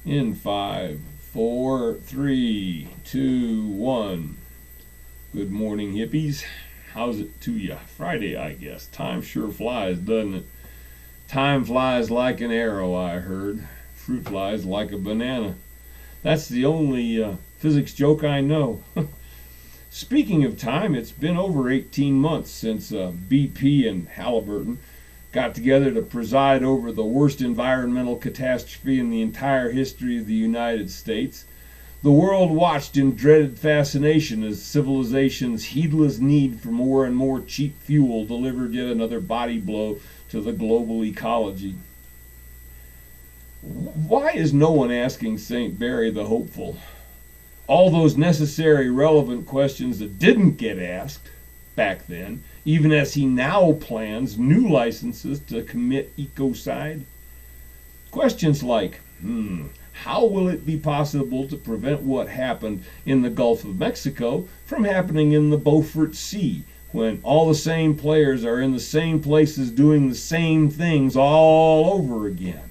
In 5, 4, 3, 2, 1. Good morning, hippies. How's it to ya? Friday, I guess. Time sure flies, doesn't it? Time flies like an arrow, I heard. Fruit flies like a banana. That's the only physics joke I know. Speaking of time, it's been over 18 months since BP and Halliburton got together to preside over the worst environmental catastrophe in the entire history of the United States. The world watched in dreaded fascination as civilization's heedless need for more and more cheap fuel delivered yet another body blow to the global ecology. Why is no one asking St. Barry the hopeful all those necessary, relevant questions that didn't get asked back then, even as he now plans new licenses to commit ecocide? Questions like, how will it be possible to prevent what happened in the Gulf of Mexico from happening in the Beaufort Sea, when all the same players are in the same places doing the same things all over again?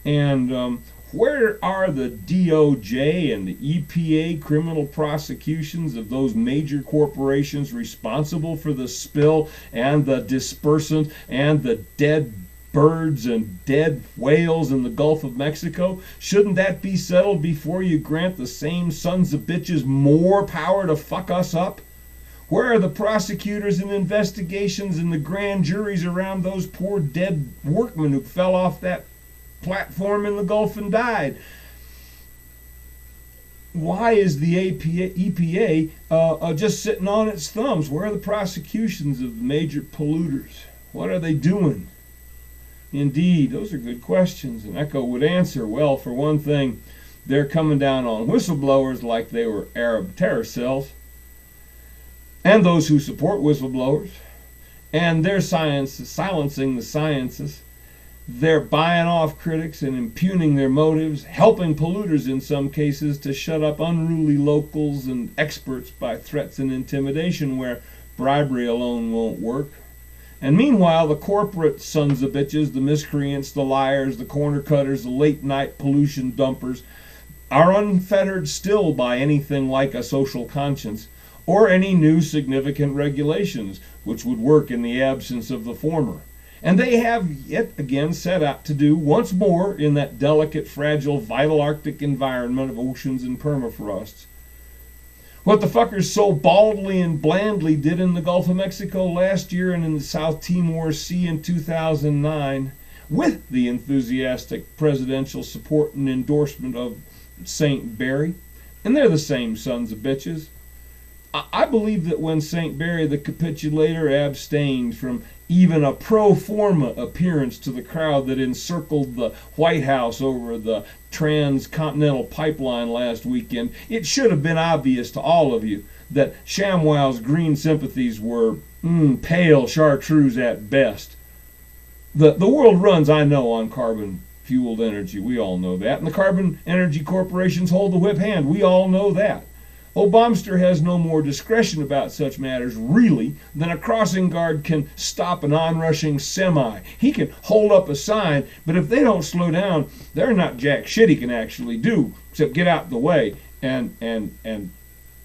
And where are the DOJ and the EPA criminal prosecutions of those major corporations responsible for the spill and the dispersant and the dead birds and dead whales in the Gulf of Mexico? Shouldn't that be settled before you grant the same sons of bitches more power to fuck us up? Where are the prosecutors and investigations and the grand juries around those poor dead workmen who fell off that platform in the Gulf and died? Why is the EPA just sitting on its thumbs? Where are the prosecutions of the major polluters? What are they doing? Indeed, those are good questions, and Echo would answer. Well, for one thing, they're coming down on whistleblowers like they were Arab terror cells, and those who support whistleblowers, and they're silencing the scientists. They're buying off critics and impugning their motives, helping polluters in some cases to shut up unruly locals and experts by threats and intimidation where bribery alone won't work. And meanwhile, the corporate sons of bitches, the miscreants, the liars, the corner cutters, the late night pollution dumpers, are unfettered still by anything like a social conscience or any new significant regulations which would work in the absence of the former. And they have yet again set out to do once more in that delicate, fragile, vital Arctic environment of oceans and permafrosts what the fuckers so baldly and blandly did in the Gulf of Mexico last year and in the South Timor Sea in 2009, with the enthusiastic presidential support and endorsement of St. Barry. And they're the same sons of bitches. I believe that when St. Barry the capitulator abstained from even a pro forma appearance to the crowd that encircled the White House over the transcontinental pipeline last weekend, it should have been obvious to all of you that ShamWow's green sympathies were pale Chartreuse at best. The world runs, I know, on carbon-fueled energy. We all know that. And the carbon energy corporations hold the whip hand. We all know that. Obombster has no more discretion about such matters, really, than a crossing guard can stop an onrushing semi. He can hold up a sign, but if they don't slow down, they're not jack shit he can actually do, except get out the way. And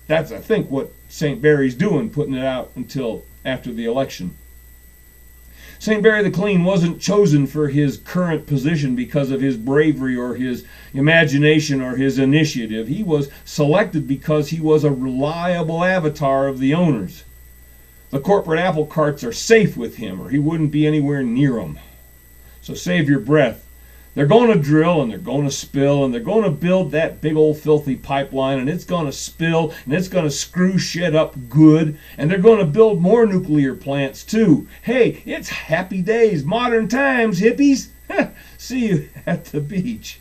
that's, I think, what St. Barry's doing, putting it out until after the election. St. Barry the Clean wasn't chosen for his current position because of his bravery or his imagination or his initiative. He was selected because he was a reliable avatar of the owners. The corporate apple carts are safe with him, or he wouldn't be anywhere near them. So save your breath. They're going to drill, and they're going to spill, and they're going to build that big old filthy pipeline, and it's going to spill, and it's going to screw shit up good, and they're going to build more nuclear plants too. Hey, it's happy days, modern times, hippies. See you at the beach.